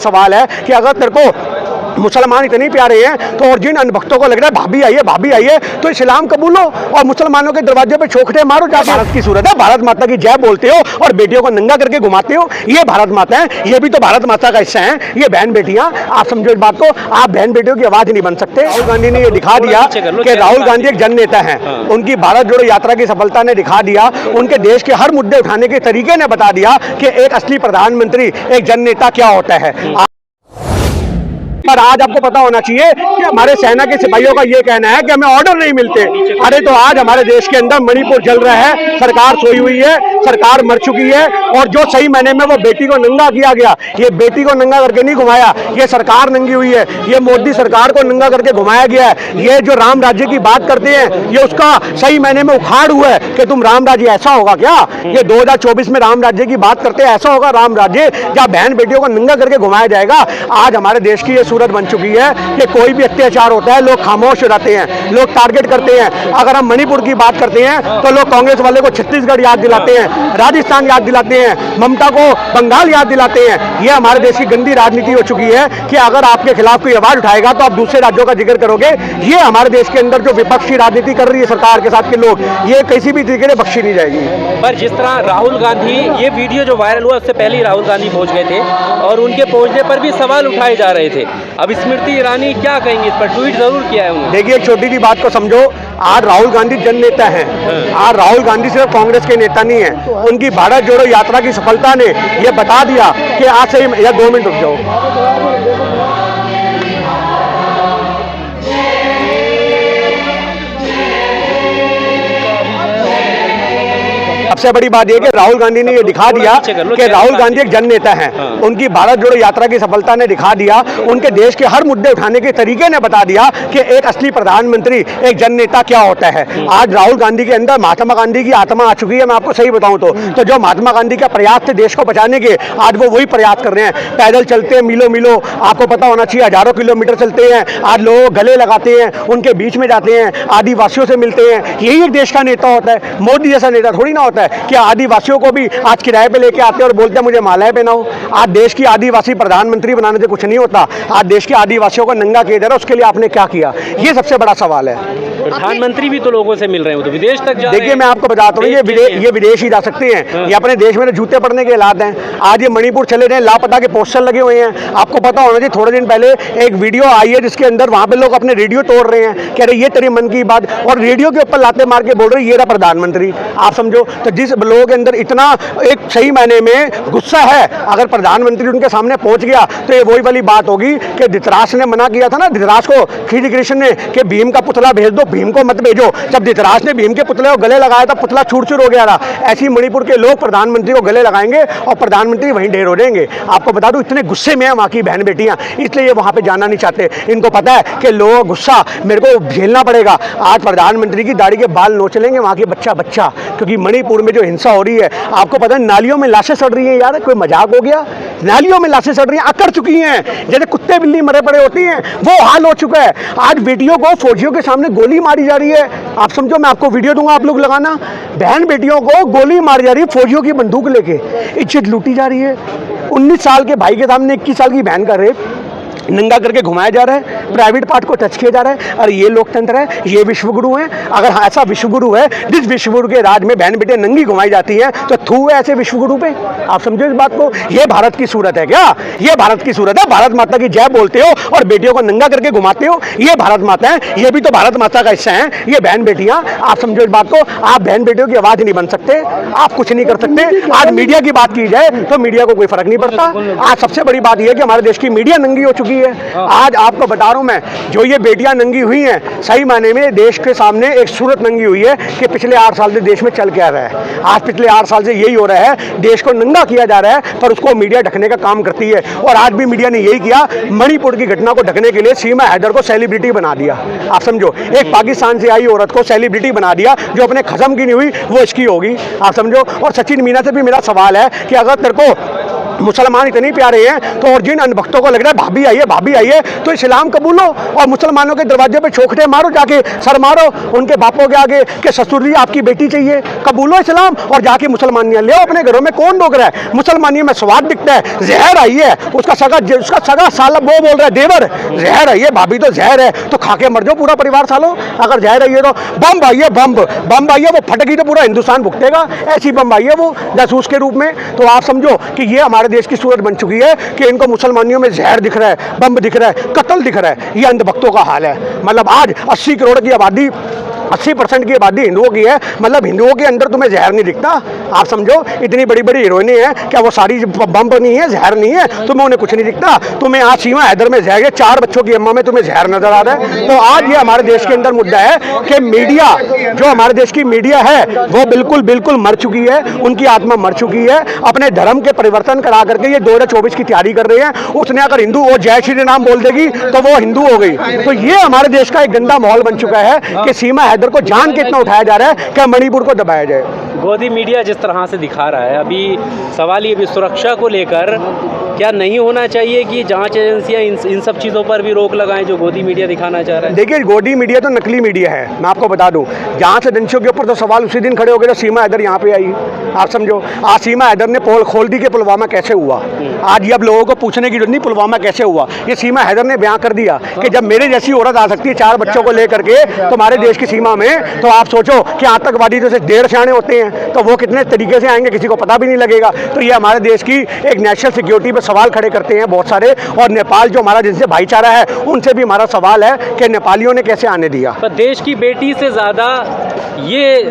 सवाल है कि अगर तेरे को मुसलमान इतने प्यारे हैं तो और जिन अनभक्तों को लग रहा है भाभी आइए तो इस्लाम कबूलो और मुसलमानों के दरवाजे पे छोखटे मारो। जा भारत की सूरत है, भारत माता की जय बोलते हो और बेटियों को नंगा करके घुमाते हो। ये भारत माता है, ये भी तो भारत माता का हिस्सा है। ये बहन बेटियां, आप समझो इस बात को, आप बहन बेटियों की आवाज नहीं बन सकते। राहुल गांधी ने ये दिखा दिया कि राहुल गांधी एक जन नेता है। उनकी भारत जोड़ो यात्रा की सफलता ने दिखा दिया, उनके देश के हर मुद्दे उठाने के तरीके ने बता दिया कि एक असली प्रधानमंत्री, एक जन नेता क्या होता है। पर आज आपको पता होना चाहिए कि हमारे सेना के सिपाहियों का ये कहना है कि हमें ऑर्डर नहीं मिलते। अरे तो आज हमारे देश के अंदर मणिपुर जल रहा है, सरकार सोई हुई है, सरकार मर चुकी है और जो सही महीने में वो बेटी को नंगा किया गया, ये बेटी को नंगा करके नहीं घुमाया, ये सरकार नंगी हुई है, ये मोदी सरकार को नंगा करके घुमाया गया है। ये जो राम राज्य की बात करते हैं, ये उसका सही महीने में उखाड़ हुआ है कि तुम राम राज्य ऐसा होगा क्या? ये 2024 में राम राज्य की बात करते हैं, ऐसा होगा राम राज्य जहाँ बहन बेटियों को नंगा करके घुमाया जाएगा। आज हमारे देश की ये सूरत बन चुकी है कि कोई भी अत्याचार होता है लोग खामोश हो जाते हैं, लोग टारगेट करते हैं। अगर हम मणिपुर की बात करते हैं तो लोग कांग्रेस वाले को छत्तीसगढ़ याद दिलाते हैं, राजस्थान याद दिलाते हैं, ममता को बंगाल याद दिलाते हैं। ये हमारे देश की गंदी राजनीति हो चुकी है कि अगर आपके खिलाफ कोई आवाज उठाएगा तो आप दूसरे राज्यों का जिक्र करोगे। ये हमारे देश के अंदर जो विपक्षी राजनीति कर रही है सरकार के साथ के लोग, ये किसी भी तरीके से बख्शी नहीं जाएगी। पर जिस तरह राहुल गांधी, ये वीडियो जो वायरल हुआ उससे पहले ही राहुल गांधी पहुंच गए थे और उनके पहुंचने पर भी सवाल उठाए जा रहे थे। अब स्मृति ईरानी क्या कहेंगे इस पर? ट्वीट जरूर किया है उन्होंने। देखिए, एक छोटी सी बात को समझो, आज राहुल गांधी जन नेता हैं। आज राहुल गांधी सिर्फ कांग्रेस के नेता नहीं है, उनकी भारत जोड़ो यात्रा की सफलता ने यह बता दिया कि आज से या 2 मिनट रुक जाओ। सबसे बड़ी बात यह कि राहुल गांधी ने यह दिखा दिया कि राहुल गांधी एक जन नेता हैं। उनकी भारत जोड़ो यात्रा की सफलता ने दिखा दिया, उनके देश के हर मुद्दे उठाने के तरीके ने बता दिया कि एक असली प्रधानमंत्री, एक जन नेता क्या होता है। आज राहुल गांधी के अंदर महात्मा गांधी की आत्मा आ चुकी है। मैं आपको सही बताऊं तो जो महात्मा गांधी का प्रयास थे देश को बचाने के, आज वो वही प्रयास कर रहे हैं। पैदल चलते हैं मीलों, आपको पता होना चाहिए, हजारों किलोमीटर चलते हैं। आज लोग गले लगाते हैं, उनके बीच में जाते हैं, आदिवासियों से मिलते हैं। यही एक देश का नेता होता है। मोदी जैसा नेता थोड़ी ना होता है कि आदिवासियों को भी आज किराए पे लेके आते हैं और बोलते हैं मुझे मालाएं पहनाओ। आज देश की आदिवासी प्रधानमंत्री बनाने से कुछ नहीं होता। आज देश के आदिवासियों को नंगा किया जा रहा है, उसके लिए आपने क्या किया? ये सबसे बड़ा सवाल है। प्रधानमंत्री भी तो लोगों से मिल रहे हैं, तो विदेश तक जा रहे हैं। देखिए, मैं आपको बताता हूँ, ये विदेश ही जा सकते हैं। ये अपने देश में जूते पड़ने के हालात हैं। आज ये मणिपुर चले गए, लापता के पोस्टर लगे हुए हैं। आपको पता होना चाहिए, थोड़े दिन पहले एक वीडियो आई है जिसके अंदर वहां पे लोग अपने रेडियो तोड़ रहे हैं, कह रहे ये तेरे मन की बात, और रेडियो के ऊपर लाते मार के बोल रहे ये रहा प्रधानमंत्री। आप समझो, तो जिस लोगों के अंदर इतना एक सही मायने में गुस्सा है, अगर प्रधानमंत्री उनके सामने पहुंच गया तो ये वही वाली बात होगी कि धृतराष्ट्र ने मना किया था ना, धृतराष्ट्र को श्री कृष्ण ने कि भीम का पुतला भेज दो, भीम को मत भेजो। जब धृतराष्ट्र ने भीम के पुतले को गले लगाया था, पुतला चूर-चूर हो गया था। ऐसी मणिपुर के लोग प्रधानमंत्री को गले लगाएंगे और प्रधानमंत्री वहीं ढेर हो जाएंगे। आपको बता दूं, इतने गुस्से में है वहां की बहन बेटियां, इसलिए ये वहां पे जाना नहीं चाहते। इनको पता है कि लोग गुस्सा मेरे को झेलना पड़ेगा। आज प्रधानमंत्री की दाढ़ी के बाल नोच लेंगे वहां के बच्चा, क्योंकि मणिपुर में जो हिंसा हो रही है, आपको पता है नालियों में लाशें सड़ रही हैं। यार कोई मजाक हो गया? नालियों में लाशें सड़ रही हैं, अकड़ चुकी हैं, जैसे कुत्ते बिल्ली मरे पड़े होती हैं, वो हाल हो चुका है। आज बेटियों को फौजियों के सामने गोली मारी जा रही है। आप समझो, मैं आपको वीडियो दूंगा, आप लोग लगाना। बहन बेटियों को गोली मारी जा रही है फौजियों की बंदूक लेके, इज्जत लूटी जा रही है। 19 साल के भाई के सामने 21 साल की बहन का रेप नंगा करके घुमाया जा रहा है, प्राइवेट पार्ट को टच किया जा रहा है। और ये लोकतंत्र है, ये विश्वगुरु है। अगर ऐसा विश्वगुरु है, जिस विश्वगुरु के राज में बहन बेटे नंगी घुमाई जाती है, तो थू है ऐसे विश्वगुरु पे? आप समझो इस बात को। ये भारत की सूरत है क्या? ये भारत की सूरत है। भारत माता की जय बोलते हो और बेटियों को नंगा करके घुमाते हो। ये भारत माता है, ये भी तो भारत माता का हिस्सा है। ये बहन बेटियां, आप समझो इस बात को। आप बहन बेटियों की आवाज नहीं बन सकते, आप कुछ नहीं कर सकते। आज मीडिया की बात की जाए तो मीडिया को कोई फर्क नहीं पड़ता। आज सबसे बड़ी बात यह है कि हमारे देश की मीडिया नंगी हो चुकी है। आज आपको बता रहा हूं मैं, जो ये बेटियां नंगी हुई हैं, सही मायने में देश के सामने एक सूरत नंगी हुई है कि पिछले 8 साल से देश में चल क्या रहा है। आज पिछले 8 साल से यही हो रहा है, देश को नंगा किया जा रहा है, पर उसको मीडिया ढकने का काम करती है। और आज भी मीडिया ने यही किया, मणिपुर की घटना को ढकने के लिए सीमा हैदर को सेलिब्रिटी बना दिया। आप समझो, एक पाकिस्तान से आई औरत को सेलिब्रिटी बना दिया, जो अपने खत्म की नहीं हुई वो इसकी होगी। आप समझो। और सचिन मीना से भी मेरा सवाल है कि अगर तेरे को मुसलमान इतने प्यारे हैं, तो और जिन अनभक्तों को लग रहा है भाभी आई है, तो इस्लाम कबूलो और मुसलमानों के दरवाजे पे छोकटे मारो, जाके सर मारो उनके बापों के आगे कि ससुर जी आपकी बेटी चाहिए, कबूलो इस्लाम और जाके मुसलमानियाँ ले अपने घरों में। कौन रोक रहा है? मुसलमानियों में स्वाद दिखता है, जहर आई है, उसका सगा साला वो बोल रहा है देवर जहर आई है, भाभी तो जहर है, तो खा के मर जाओ पूरा परिवार सालो। अगर जहर आई है तो बम आई है, बम आई है, वो फटेगी तो पूरा हिंदुस्तान भुगतेगा, ऐसी बम आई है वो जासूस के रूप में। तो आप समझो कि ये हमारे देश की सूरत बन चुकी है कि इनको मुसलमानियों में जहर दिख रहा है, बम दिख रहा है, कत्ल दिख रहा है। ये अंधभक्तों का हाल है। मतलब आज 80 करोड़ की आबादी, 80% की आबादी हिंदुओं की है, मतलब हिंदुओं के अंदर तुम्हें जहर नहीं दिखता? आप समझो इतनी बड़ी बड़ी हीरोइनें हैं, क्या वो सारी बम नहीं है, जहर नहीं है? तुम्हें उन्हें कुछ नहीं दिखता? तुम्हें आज सीमा हैदर में जहर है, 4 बच्चों की अम्मा में तुम्हें जहर नजर आ रहा है। तो आज ये हमारे देश के अंदर मुद्दा है कि मीडिया, जो हमारे देश की मीडिया है वो बिल्कुल मर चुकी है, उनकी आत्मा मर चुकी है। अपने धर्म के परिवर्तन करा करके ये 2024 की तैयारी कर रहे हैं। उसने अगर हिंदू वो जय श्री राम बोल देगी तो वो हिंदू हो गई। तो ये हमारे देश का एक गंदा माहौल बन चुका है कि सीमा हैदर को जान के इतना उठाया जा रहा है कि मणिपुर को दबाया जाए। गोदी मीडिया जिस तरह से दिखा रहा है, अभी सवाल ये भी सुरक्षा को लेकर क्या नहीं होना चाहिए कि जांच एजेंसियां इन सब चीज़ों पर भी रोक लगाएं जो गोदी मीडिया दिखाना चाह रहा है? देखिए, गोदी मीडिया तो नकली मीडिया है, मैं आपको बता दूं। जांच एजेंसियों के ऊपर तो सवाल उसी दिन खड़े हो गए जब सीमा हैदर यहाँ पे आई। आप समझो आज सीमा हैदर ने पोल खोल दी कि पुलवामा कैसे हुआ। आज ये अब लोगों को पूछने की जरूरत नहीं पुलवामा कैसे हुआ, ये सीमा हैदर ने बयां कर दिया कि जब मेरे जैसी औरत आ सकती है 4 बच्चों को लेकर के तुम्हारे देश की सीमा में, तो आप सोचो कि आतंकवादी जैसे 1.5 सियाने होते हैं तो वो कितने तरीके से आएंगे, किसी को पता भी नहीं लगेगा। तो ये हमारे देश की एक नेशनल सिक्योरिटी पर सवाल खड़े करते हैं बहुत सारे। और नेपाल जो हमारा जिनसे भाईचारा है उनसे भी हमारा सवाल है कि नेपालियों ने कैसे आने दिया। पर देश की बेटी से ज़्यादा ये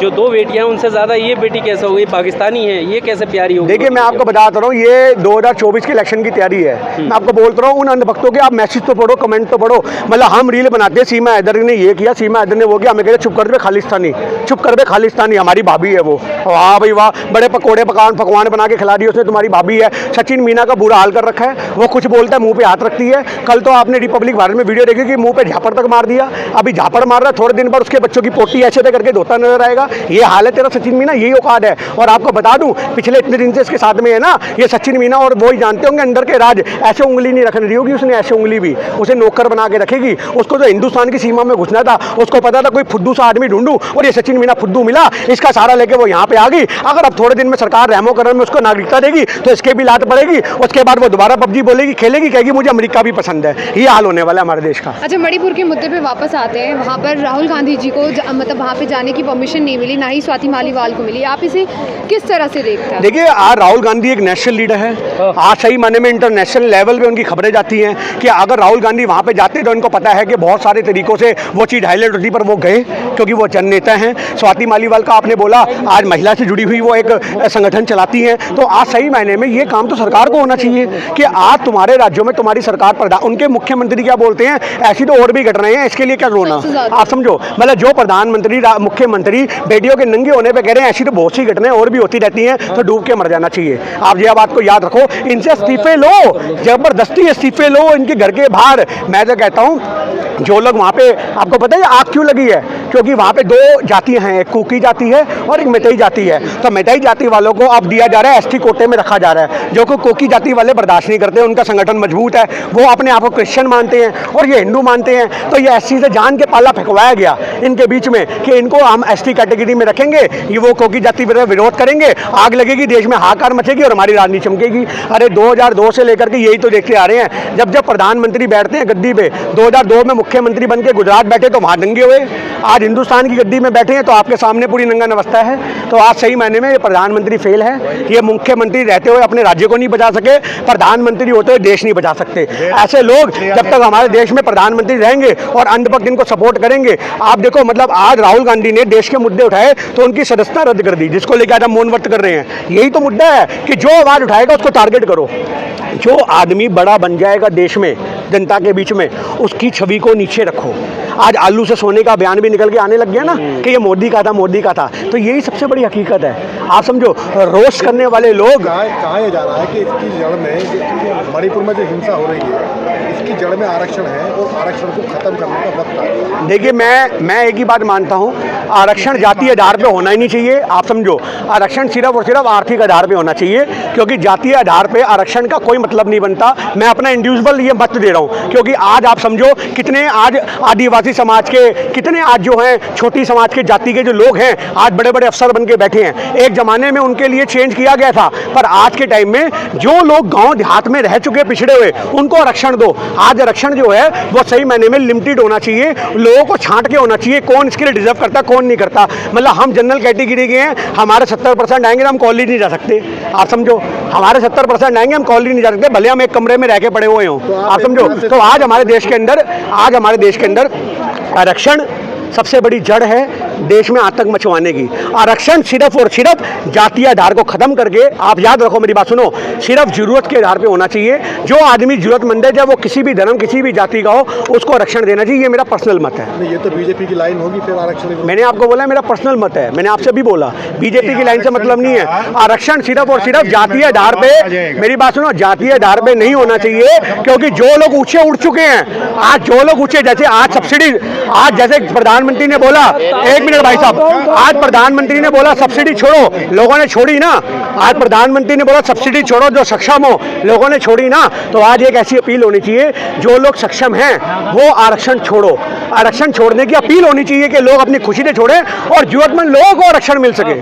जो 2 बेटियां हैं उनसे ज़्यादा ये बेटी कैसे हो गई? पाकिस्तानी है, ये कैसे प्यारी होगी? देखिए, मैं आपको बताता रहा हूँ, ये 2024 के इलेक्शन की तैयारी है। मैं आपको बोलता रहा हूँ, उन अंधभक्तों के आप मैसेज तो पढ़ो, कमेंट तो पढ़ो। मतलब हम रील बनाते हैं सीमा हैदर ने ये किया, सीमा हैदर ने वो किया, हमें कहते चुप कर दे खालिस्तानी, चुप कर दे खालिस्तानी, हमारी भाभी है वो। वाह भाई वाह, बड़े पकौड़े पकवान बना के खिला दिए उसने, तुम्हारी भाभी है। सचिन मीना का बुरा हाल कर रखा है, वो कुछ बोलता है मुंह पे हाथ रखती है। कल तो आपने रिपब्लिक भारत में वीडियो देखी कि मुंह पे झापड़ तक मार दिया, अभी झापड़ मार रहा है, थोड़े दिन बाद उसके बच्चों की पोटी ऐसे करके धोता नजर आएगा। ये हाल है तेरा सचिन मीना, यही औकात है। और आपको बता दूं, पिछले इतने दिन से इसके साथ में है ना ये सचिन मीना, और वो ही जानते होंगे अंदर के राज। ऐसे उंगली नहीं रखने दी होगी उसने, ऐसे उंगली भी उसे नौकर बना के रखेगी। उसको जो हिंदुस्तान की सीमा में घुसना था उसको पता था कोई फुद्दू सा आदमी ढूंढूं, और ये सचिन मीना फुद्दू मिला, इसका सहारा लेके वो यहाँ पे आ गई। अगर अब थोड़े दिन में सरकार रहमो करम में उसको नागरिकता देगी तो इसके भी लात पड़ेगी, उसके बाद वो दोबारा पबजी बोलेगी, खेलेगी, कहेगी मुझे अमेरिका भी पसंद है। ये हाल होने वाला है हमारे देश का। अच्छा, मणिपुर के मुद्दे पे वापस आते हैं। वहाँ पर राहुल गांधी जी को मतलब वहाँ पे जाने की परमिशन नहीं मिली, ना ही स्वाति मालीवाल को मिली। आप इसे किस तरह से देखते हैं? देखिए, आज राहुल गांधी एक नेशनल लीडर है, आज सही मायने में इंटरनेशनल लेवल पे उनकी खबरें जाती हैं कि अगर राहुल गांधी वहाँ पे जाते तो इनको पता है कि बहुत सारे तरीकों से वो चीज़ हाईलाइट होती, पर वो गए क्योंकि वो जन नेता हैं। स्वाति मालीवाल का आपने बोला, आज महिला से जुड़ी हुई वो एक संगठन चलाती हैं। तो आज सही मायने में ये काम तो सरकार को होना चाहिए कि आज तुम्हारे राज्यों में तुम्हारी सरकार पर उनके मुख्यमंत्री क्या बोलते हैं, ऐसी तो और भी घटनाएं हैं, इसके लिए क्या रोना? आप समझो, मतलब जो प्रधानमंत्री मुख्यमंत्री बेटियों के नंगे होने पे कह रहे हैं, ऐसी तो बहुत सी घटनाएं और भी होती रहती हैं, तो डूब के मर जाना चाहिए। आप ये बात को याद रखो, इनसे इस्तीफे लो, जबरदस्ती इस्तीफे लो इनके घर के बाहर। मैं तो कहता हूँ जो लोग वहाँ पे, आपको पता है आग क्यों लगी है? क्योंकि वहाँ पे 2 जातियाँ हैं, एक कुकी जाति है और एक मेतई जाति है। तो मेतई जाति वालों को अब दिया जा रहा है, एसटी कोटे में रखा जा रहा है, जो को कुकी जाति वाले बर्दाश्त नहीं करते। उनका संगठन मजबूत है, वो अपने आप को क्रिश्चियन मानते हैं और ये हिंदू मानते हैं। तो ये एससी से जान के पाला फेंकवाया गया इनके बीच में कि इनको हम एसटी कैटेगरी में रखेंगे, ये वो कुकी जाति विरोध करेंगे, आग लगेगी, देश में हाहाकार मचेगी और हमारी राजनीति चमकेगी। अरे 2002 से लेकर के यही तो देखते आ रहे हैं। जब प्रधानमंत्री बैठते हैं गद्दी पे, 2002 में मुख्यमंत्री बन के गुजरात बैठे तो वहाँ दंगे हुए, आज हिंदुस्तान की गद्दी में बैठे हैं तो आपके सामने पूरी नंगा अवस्था है। तो आज सही मायने में ये प्रधानमंत्री फेल है। ये मुख्यमंत्री रहते हुए अपने राज्य को नहीं बचा सके, प्रधानमंत्री होते हुए देश नहीं बचा सकते। ऐसे लोग जब तक हमारे देश में प्रधानमंत्री रहेंगे और अंधभक्त इनको सपोर्ट करेंगे, आप देखो, मतलब आज राहुल गांधी ने देश के मुद्दे उठाए तो उनकी सदस्यता रद्द कर दी, जिसको लेकर आज हम मौन व्रत कर रहे हैं। यही तो मुद्दा है कि जो आवाज उठाएगा उसको टारगेट करो। जो आदमी बड़ा बन जाएगा देश में जनता के बीच में, उसकी छवि को नीचे रखो। आज आलू से सोने का बयान भी निकल के आने लग गया ना कि ये मोदी का था, मोदी का था। तो यही सबसे बड़ी हकीकत है। आप समझो, रोस्ट करने वाले लोग कहा यह जा रहा है कि इसकी जड़ में, मणिपुर में जो हिंसा हो रही है, इसकी जड़ में आरक्षण है और आरक्षण को खत्म करने का वक्त आ गया। देखिए, मैं एक ही बात मानता हूँ, आरक्षण जातीय आधार पे होना ही नहीं चाहिए। आप समझो, आरक्षण सिर्फ और सिर्फ आर्थिक आधार पे होना चाहिए, क्योंकि जातीय आधार पे आरक्षण का कोई मतलब नहीं बनता। मैं अपना इंडिविजुअल ये मत दे रहा हूँ, क्योंकि आज आप समझो कितने आज आदिवासी समाज के, कितने आज जो हैं छोटी समाज के जाति के जो लोग हैं, आज बड़े बड़े अफसर बन के बैठे हैं। एक ज़माने में उनके लिए चेंज किया गया था, पर आज के टाइम में जो लोग गाँव देहात में रह चुके, पिछड़े हुए, उनको आरक्षण दो। आज आरक्षण जो है वो सही मायने में लिमिटेड होना चाहिए, लोगों को छांट के होना चाहिए, कौन इसके लिए डिजर्व करता, कौन नहीं करता। मतलब हम जनरल कैटेगरी के हैं, हमारे 70% आएंगे तो हम कॉलेज नहीं जा सकते। आप समझो, हमारे 70% आएंगे, हम कॉलेज नहीं जा सकते, भले हम एक कमरे में रह के पड़े हुए हों। आप समझो, तो आज हमारे देश के अंदर आरक्षण सबसे बड़ी जड़ है देश में आतंक मचवाने की। आरक्षण सिर्फ और सिर्फ जातीय आधार को खत्म करके, आप याद रखो मेरी बात सुनो, सिर्फ जरूरत के आधार पे होना चाहिए। जो आदमी जरूरतमंद है, चाहे वो किसी भी धर्म, किसी भी जाति का हो, उसको आरक्षण देना चाहिए। ये मेरा पर्सनल मत है। नहीं, ये तो बीजेपी की लाइन होगी फिर आरक्षण। मैंने आपको बोला मेरा पर्सनल मत है, मैंने आपसे भी बोला, बीजेपी की लाइन से मतलब नहीं है। आरक्षण सिर्फ और सिर्फ जातीय आधार पे, मेरी बात सुनो, जातीय आधार पे नहीं होना चाहिए, क्योंकि जो लोग ऊंचे उठ चुके हैं, आज जो लोग ऊंचे, जैसे आज सब्सिडी, आज जैसे प्रधानमंत्री ने बोला, एक मिनट भाई साहब, आज प्रधानमंत्री ने बोला सब्सिडी छोड़ो, लोगों ने छोड़ी ना। आज प्रधानमंत्री ने बोला सब्सिडी छोड़ो, जो सक्षम हो, लोगों ने छोड़ी ना। तो आज एक ऐसी अपील होनी चाहिए, जो लोग सक्षम हैं वो आरक्षण छोड़ो। आरक्षण छोड़ने की अपील होनी चाहिए कि लोग अपनी खुशी से छोड़ें और जरूरतमंद लोगों को आरक्षण मिल सके।